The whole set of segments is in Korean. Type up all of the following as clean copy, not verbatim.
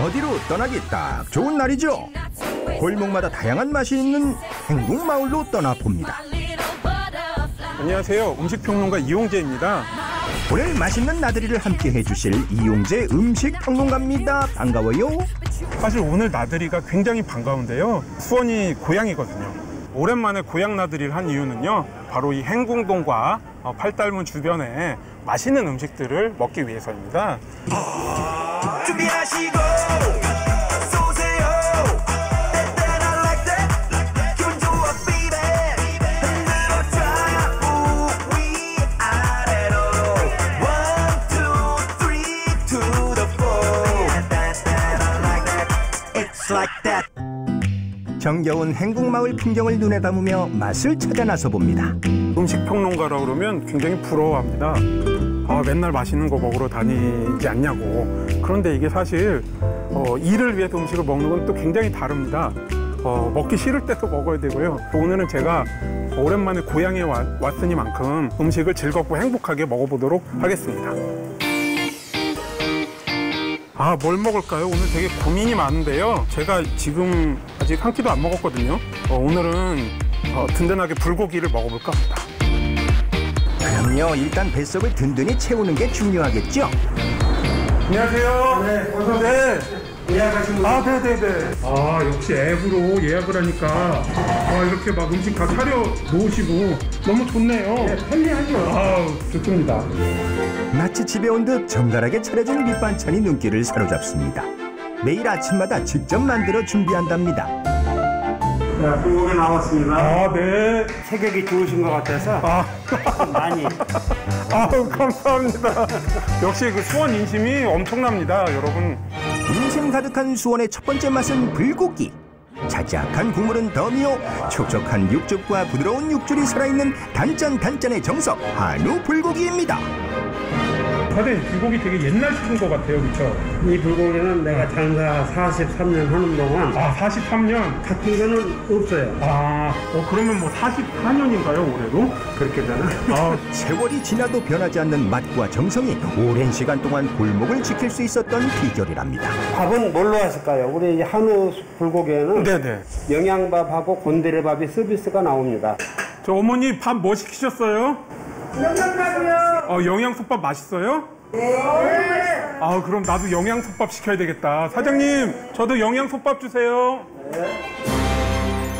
어디로 떠나기 딱 좋은 날이죠. 골목마다 다양한 맛이 있는 행궁마을로 떠나봅니다. 안녕하세요. 음식평론가 이용재입니다. 오늘 맛있는 나들이를 함께 해주실 이용재 음식평론가입니다. 반가워요. 사실 오늘 나들이가 굉장히 반가운데요. 수원이 고향이거든요. 오랜만에 고향 나들이를 한 이유는요, 바로 이 행궁동과 팔달문 주변에 맛있는 음식들을 먹기 위해서입니다. 준비하시고 쏘세요. I like that. 기분 좋아 baby. 흔들어 좌우 위아래로 1, 2, 3 to the 4. I like that. It's like that. 정겨운 행궁마을 풍경을 눈에 담으며 맛을 찾아 나서 봅니다. 음식평론가라 그러면 굉장히 부러워합니다. 맨날 맛있는 거 먹으러 다니지 않냐고. 그런데 이게 사실 일을 위해서 음식을 먹는 건 또 굉장히 다릅니다. 먹기 싫을 때도 먹어야 되고요. 오늘은 제가 오랜만에 고향에 왔으니만큼 음식을 즐겁고 행복하게 먹어보도록 하겠습니다. 뭘 먹을까요? 오늘 되게 고민이 많은데요. 제가 지금 아직 한 끼도 안 먹었거든요. 오늘은 든든하게 불고기를 먹어볼까 합니다. 그럼요, 일단 뱃속을 든든히 채우는 게 중요하겠죠. 안녕하세요. 네, 어서오세요. 예약하신 분. 네네네. 역시 앱으로 예약을 하니까 이렇게 막 음식 다 차려 놓으시고 너무 좋네요. 네, 편리하죠. 좋습니다. 마치 집에 온 듯 정갈하게 차려진 밑반찬이 눈길을 사로잡습니다. 매일 아침마다 직접 만들어 준비한답니다. 자, 불고기 나왔습니다. 네. 체격이 좋으신 것 같아서 많이. 감사합니다. 역시 그 수원 인심이 엄청납니다, 여러분. 인심 가득한 수원의 첫 번째 맛은 불고기. 자작한 국물은 덤이요, 촉촉한 육즙과 부드러운 육줄이 살아있는 단짠단짠의 정석 한우 불고기입니다. 사장님, 불고기 되게 옛날식인 것 같아요, 그렇죠? 이 불고기는 내가 장사 43년 하는 동안 43년? 같은 거는 없어요. 그러면 뭐 44년인가요, 올해도? 그렇게 되나? 세월이 지나도 변하지 않는 맛과 정성이 오랜 시간 동안 골목을 지킬 수 있었던 비결이랍니다. 밥은 뭘로 하실까요? 우리 이 한우 불고기에는 네네. 영양밥하고 곤드레밥이 서비스가 나옵니다. 저 어머니 밥 뭐 시키셨어요? 영양밥이요. 영양솥밥 맛있어요? 네. 그럼 나도 영양솥밥 시켜야 되겠다. 사장님, 저도 영양솥밥 주세요.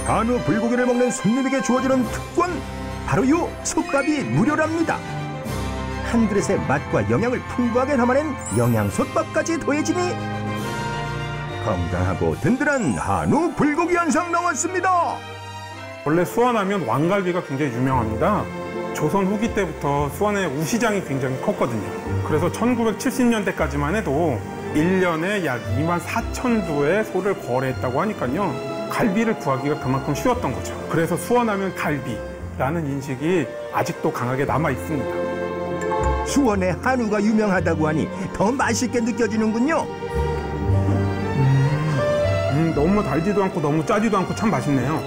한우 불고기를 먹는 손님에게 주어지는 특권, 바로 요 솥밥이 무료랍니다. 한 그릇의 맛과 영양을 풍부하게 담아낸 영양솥밥까지 더해지니 건강하고 든든한 한우 불고기 한상 나왔습니다. 원래 수원하면 왕갈비가 굉장히 유명합니다. 조선 후기 때부터 수원의 우시장이 굉장히 컸거든요. 그래서 1970년대까지만 해도 1년에 약 24,000두의 소를 거래했다고 하니까요. 갈비를 구하기가 그만큼 쉬웠던 거죠. 그래서 수원하면 갈비라는 인식이 아직도 강하게 남아 있습니다. 수원의 한우가 유명하다고 하니 더 맛있게 느껴지는군요. 너무 달지도 않고 너무 짜지도 않고 참 맛있네요.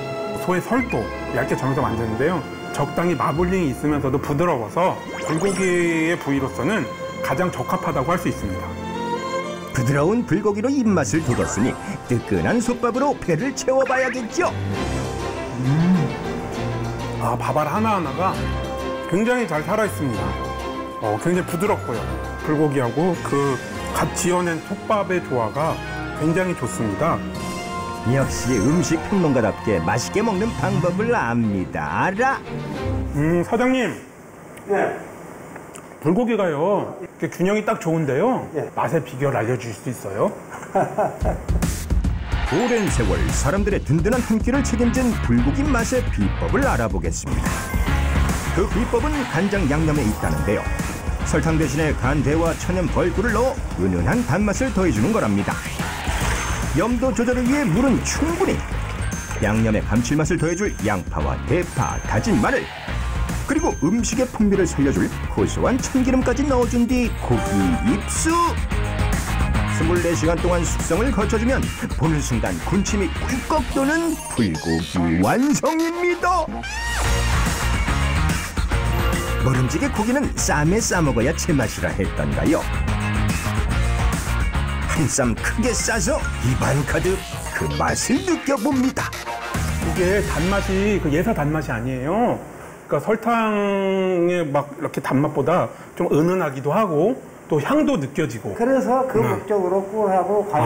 소의 설도 얇게 점여서 만드는데요. 적당히 마블링이 있으면서도 부드러워서 불고기의 부위로서는 가장 적합하다고 할 수 있습니다. 부드러운 불고기로 입맛을 돋웠으니 뜨끈한 솥밥으로 배를 채워봐야겠죠. 밥알 하나하나가 굉장히 잘 살아있습니다. 굉장히 부드럽고요. 불고기하고 그 갓 지어낸 솥밥의 조화가 굉장히 좋습니다. 역시 음식 평론가답게 맛있게 먹는 방법을 압니다. 알아? 사장님. 네. 불고기가요, 균형이 딱 좋은데요. 네. 맛의 비결 알려주실 수 있어요? 오랜 세월 사람들의 든든한 한 끼를 책임진 불고기 맛의 비법을 알아보겠습니다. 그 비법은 간장 양념에 있다는데요. 설탕 대신에 간대와 천연 벌꿀을 넣어 은은한 단맛을 더해주는 거랍니다. 염도 조절을 위해 물은 충분히, 양념의 감칠맛을 더해줄 양파와 대파, 다진 마늘, 그리고 음식의 풍미를 살려줄 고소한 참기름까지 넣어준 뒤 고기 입수! 24시간 동안 숙성을 거쳐주면 보는 순간 군침이 꿀꺽 도는 불고기 완성입니다! 모름지게 고기는 쌈에 싸먹어야 제맛이라 했던가요? 한 쌈 크게 싸서 입안 가득 그 맛을 느껴봅니다. 이게 단맛이 그 예사 단맛이 아니에요. 그러니까 설탕의 막 이렇게 단맛보다 좀 은은하기도 하고 또 향도 느껴지고. 그래서 그 목적으로 꿀하고 과일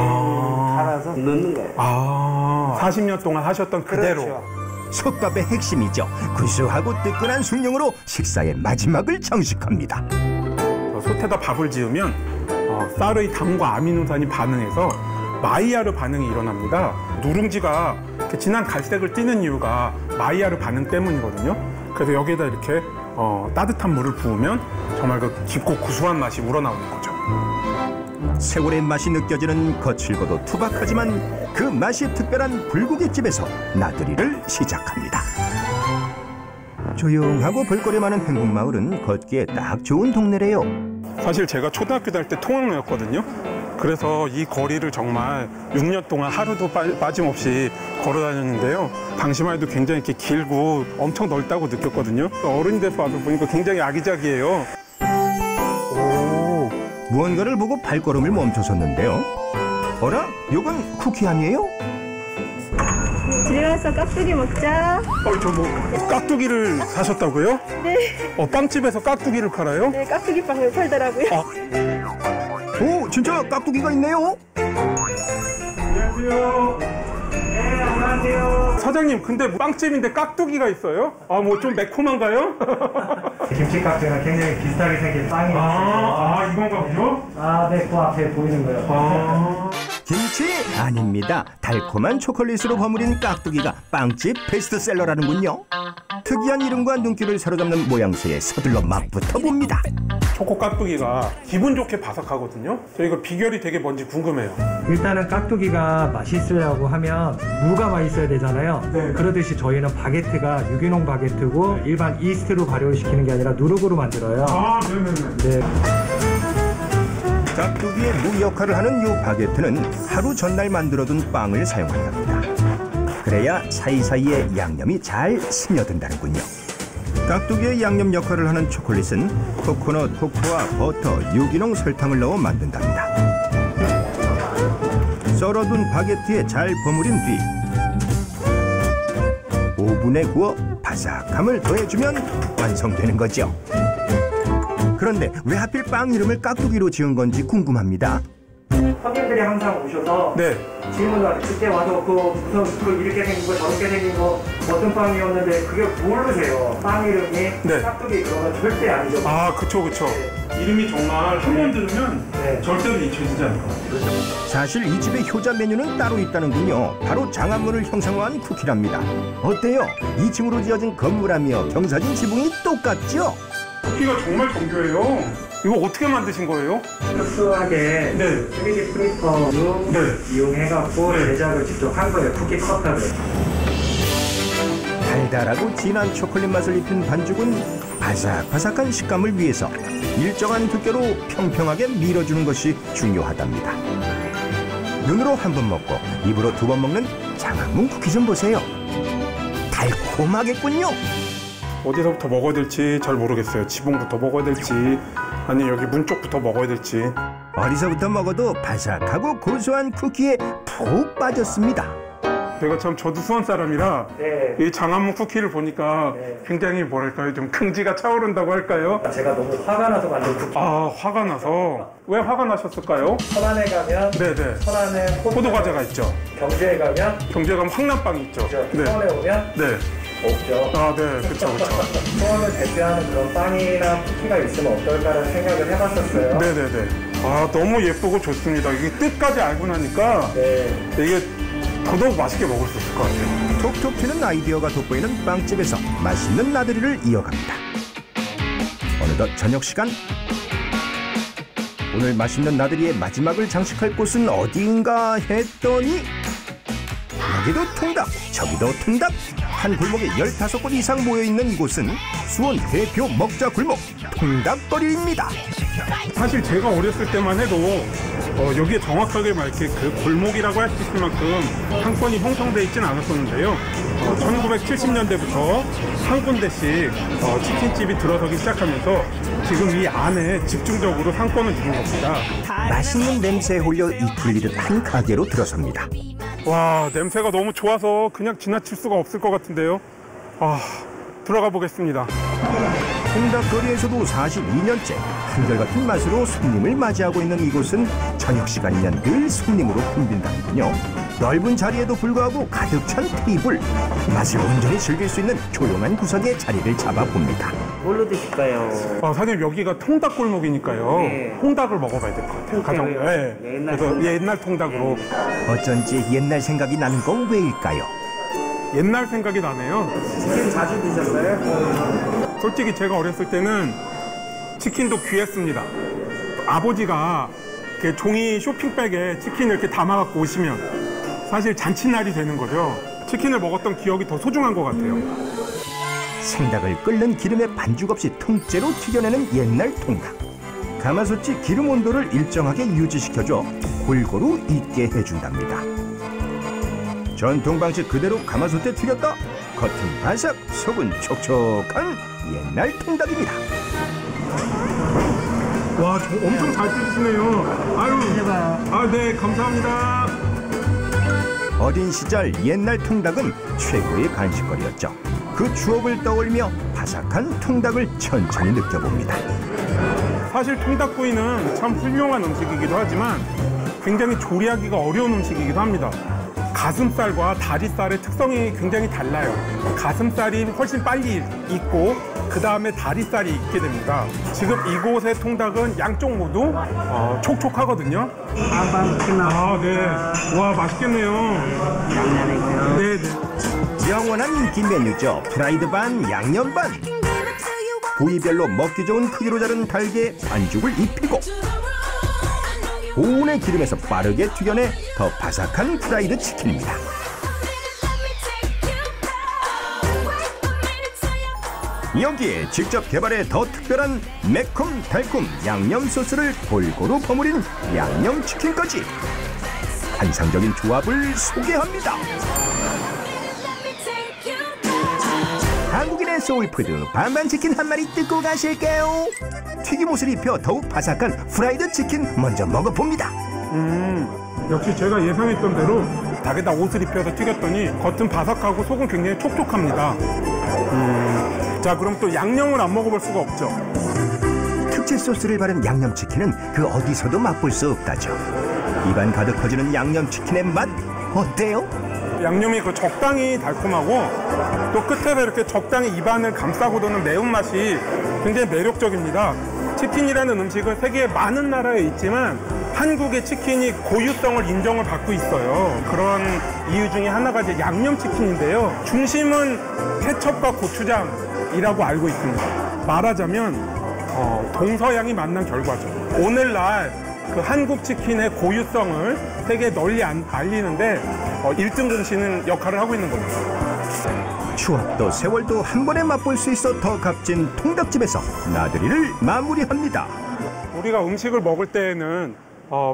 갈아서 넣는 거예요. 40년 동안 하셨던 그대로. 그렇죠. 솥밥의 핵심이죠. 구수하고 뜨끈한 숭늉으로 식사의 마지막을 장식합니다. 솥에다 밥을 지으면 쌀의 당과 아미노산이 반응해서 마이야르 반응이 일어납니다. 누룽지가 이렇게 진한 갈색을 띠는 이유가 마이야르 반응 때문이거든요. 그래서 여기에다 이렇게 따뜻한 물을 부으면 정말 그 깊고 구수한 맛이 우러나오는 거죠. 세월의 맛이 느껴지는 거칠고도 투박하지만 그 맛이 특별한 불고기집에서 나들이를 시작합니다. 조용하고 볼거리 많은 행궁마을은 걷기에 딱 좋은 동네래요. 사실 제가 초등학교 다닐 때 통학로였거든요. 그래서 이 거리를 정말 6년 동안 하루도 빠짐없이 걸어 다녔는데요. 당시만 해도 굉장히 이렇게 길고 엄청 넓다고 느꼈거든요. 어른이 돼서 와서 보니까 굉장히 아기자기해요. 무언가를 보고 발걸음을 멈춰섰는데요. 어라? 이건 쿠키 아니에요? 집에 가서 깍두기 먹자. 저 뭐 깍두기를 사셨다고요? 네. 빵집에서 깍두기를 팔아요? 네, 깍두기 빵을 팔더라고요. 오, 진짜 깍두기가 있네요. 안녕하세요. 네, 안녕하세요. 사장님, 근데 빵집인데 깍두기가 있어요? 뭐 좀 매콤한가요? 김치 깍두기랑 굉장히 비슷하게 생긴 빵이 있어요. 이건가 보죠? 네, 그 앞에 보이는 거예요. 김치? 아닙니다. 달콤한 초콜릿으로 버무린 깍두기가 빵집 베스트셀러라는군요. 특이한 이름과 눈길을 사로잡는 모양새에 서둘러 맛부터 봅니다. 초코 깍두기가 기분 좋게 바삭하거든요. 저 이거 비결이 되게 뭔지 궁금해요. 일단은 깍두기가 맛있으려고 하면 무가 맛있어야 되잖아요. 네. 그러듯이 저희는 바게트가 유기농 바게트고 일반 이스트로 발효를 시키는 게 아니라 누룩으로 만들어요. 네네네. 네. 깍두기의 무 역할을 하는 이 바게트는 하루 전날 만들어둔 빵을 사용한답니다. 그래야 사이사이에 양념이 잘 스며든다는군요. 깍두기의 양념 역할을 하는 초콜릿은 코코넛, 코코아, 버터, 유기농 설탕을 넣어 만든답니다. 썰어둔 바게트에 잘 버무린 뒤 오븐에 구워 바삭함을 더해주면 완성되는 거죠. 그런데 왜 하필 빵 이름을 깍두기로 지은 건지 궁금합니다. 손님들이 항상 오셔서 네. 질문을 하죠. 그때 와서 무슨 이렇게 생긴 거 저렇게 생긴 거 어떤 빵이었는데 그게 모르세요. 빵 이름이 네. 깍두기 그러면 절대 아니죠. 그쵸. 이름이 정말 한 번 들으면 네. 절대로 잊혀지지 않을 것 같아요. 사실 이 집의 효자 메뉴는 따로 있다는군요. 바로 장안문을 형상화한 쿠키랍니다. 어때요? 2층으로 지어진 건물하며 경사진 지붕이 똑같죠? 쿠키가 정말 정교해요. 이거 어떻게 만드신 거예요? 특수하게 네. 3D 프린터로 네. 이용해갖고 제작을 직접 한 거예요. 쿠키 커터를. 달달하고 진한 초콜릿 맛을 입힌 반죽은 바삭바삭한 식감을 위해서 일정한 두께로 평평하게 밀어주는 것이 중요하답니다. 눈으로 한 번 먹고 입으로 두 번 먹는 장안문 쿠키 좀 보세요. 달콤하겠군요. 어디서부터 먹어야 될지 잘 모르겠어요. 지붕부터 먹어야 될지 아니 여기 문 쪽부터 먹어야 될지. 어디서부터 먹어도 바삭하고 고소한 쿠키에 푹 빠졌습니다. 내가 참 저도 수원 사람이라 네. 이 장안문 쿠키를 보니까 네. 굉장히 뭐랄까요, 좀 긍지가 차오른다고 할까요? 제가 너무 화가 나서 만든 쿠키. 화가 나서. 왜 화가 나셨을까요? 천안에 가면 네네. 천안에 포도 과자가 있죠. 경주에 가면 경주에 가면 황남빵이 있죠. 수원에 오면 네. 없죠. 네, 그쵸. 수원을 대표하는 그런 빵이나 쿠키가 있으면 어떨까라는 생각을 해봤었어요. 네네네. 너무 예쁘고 좋습니다. 이게 뜻까지 알고 나니까 네. 이게 더더욱 맛있게 먹을 수 있을 것 같아요. 톡톡 튀는 아이디어가 돋보이는 빵집에서 맛있는 나들이를 이어갑니다. 어느덧 저녁 시간. 오늘 맛있는 나들이의 마지막을 장식할 곳은 어디인가 했더니 여기도 통닭, 저기도 통닭. 한 골목에 15곳 이상 모여있는 이곳은 수원 대표 먹자 골목 통닭거리입니다. 사실 제가 어렸을 때만 해도 여기에 정확하게 막 이렇게 그 골목이라고 할 수 있을 만큼 상권이 형성돼 있지는 않았었는데요. 1970년대부터 한 군데씩 치킨집이 들어서기 시작하면서 지금 이 안에 집중적으로 상권을 이룬 겁니다. 맛있는 냄새에 홀려 이끌리듯 한 가게로 들어섭니다. 와, 냄새가 너무 좋아서 그냥 지나칠 수가 없을 것 같은데요. 들어가 보겠습니다. 통닭거리에서도 42년째 한결같은 맛으로 손님을 맞이하고 있는 이곳은 저녁 시간이면 늘 손님으로 붐빈다는군요. 넓은 자리에도 불구하고 가득 찬 테이블, 맛을 온전히 즐길 수 있는 조용한 구석에 자리를 잡아봅니다. 뭘로 드실까요? 사장님, 여기가 통닭골목이니까요. 네. 통닭을 먹어봐야 될 것 같아요. 가장 그래서 옛날 통닭으로. 어쩐지 옛날 생각이 나는 건 왜일까요? 옛날 생각이 나네요. 치킨 자주 드셨어요? 솔직히 제가 어렸을 때는 치킨도 귀했습니다. 아버지가 이렇게 종이 쇼핑백에 치킨을 이렇게 담아갖고 오시면 사실 잔칫날이 되는 거죠. 치킨을 먹었던 기억이 더 소중한 것 같아요. 생닭을 끓는 기름에 반죽 없이 통째로 튀겨내는 옛날 통닭. 가마솥이 기름 온도를 일정하게 유지시켜줘 골고루 익게 해준답니다. 전통 방식 그대로 가마솥에 튀겼다 겉은 바삭 속은 촉촉한 옛날 통닭입니다. 와, 엄청 잘 드시네요. 아유, 네, 감사합니다. 어린 시절 옛날 통닭은 최고의 간식거리였죠. 그 추억을 떠올리며 바삭한 통닭을 천천히 느껴봅니다. 사실 통닭구이는 참 훌륭한 음식이기도 하지만 굉장히 조리하기가 어려운 음식이기도 합니다. 가슴살과 다리살의 특성이 굉장히 달라요. 가슴살이 훨씬 빨리 익고 그 다음에 다리살이 익게 됩니다. 지금 이곳의 통닭은 양쪽 모두 촉촉하거든요. 네. 와, 맛있겠네요. 양념이고요. 네. 영원한 인기 메뉴죠. 프라이드 반, 양념 반. 부위별로 먹기 좋은 크기로 자른 달걀에 반죽을 입히고 고운의 기름에서 빠르게 튀겨내 더 바삭한 프라이드 치킨입니다. 여기에 직접 개발해 더 특별한 매콤 달콤 양념 소스를 골고루 버무린 양념치킨까지 환상적인 조합을 소개합니다. 한국인의 소울푸드 반반치킨 한 마리 뜯고 가실게요. 튀김옷을 입혀 더욱 바삭한 프라이드 치킨 먼저 먹어봅니다. 역시 제가 예상했던 대로 닭에다 옷을 입혀서 튀겼더니 겉은 바삭하고 속은 굉장히 촉촉합니다. 자, 그럼 또 양념을 안 먹어볼 수가 없죠. 특제 소스를 바른 양념치킨은 그 어디서도 맛볼 수 없다죠. 입안 가득 퍼지는 양념치킨의 맛 어때요? 양념이 적당히 달콤하고 또 끝에서 이렇게 적당히 입안을 감싸고 도는 매운맛이 굉장히 매력적입니다. 치킨이라는 음식은 세계의 많은 나라에 있지만 한국의 치킨이 고유성을 인정을 받고 있어요. 그런 이유 중에 하나가 이제 양념치킨인데요. 중심은 케첩과 고추장이라고 알고 있습니다. 말하자면 동서양이 만난 결과죠. 오늘날 그 한국 치킨의 고유성을 세계에 널리 알리는데 1등 공신은 역할을 하고 있는 겁니다. 추억도 세월도 한 번에 맛볼 수 있어 더 값진 통닭집에서 나들이를 마무리합니다. 우리가 음식을 먹을 때에는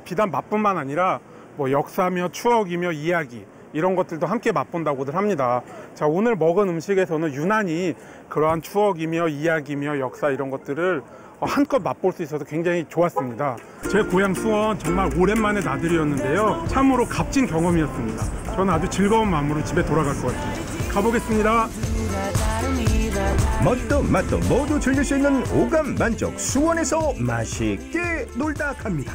비단 맛뿐만 아니라 역사며 추억이며 이야기 이런 것들도 함께 맛본다고들 합니다. 자, 오늘 먹은 음식에서는 유난히 그러한 추억이며 이야기며 역사 이런 것들을 한껏 맛볼 수 있어서 굉장히 좋았습니다. 제 고향 수원 정말 오랜만에 나들이였는데요. 참으로 값진 경험이었습니다. 저는 아주 즐거운 마음으로 집에 돌아갈 것 같아요. 가보겠습니다. 멋도 맛도 모두 즐길 수 있는 오감 만족 수원에서 맛있게 놀다 갑니다.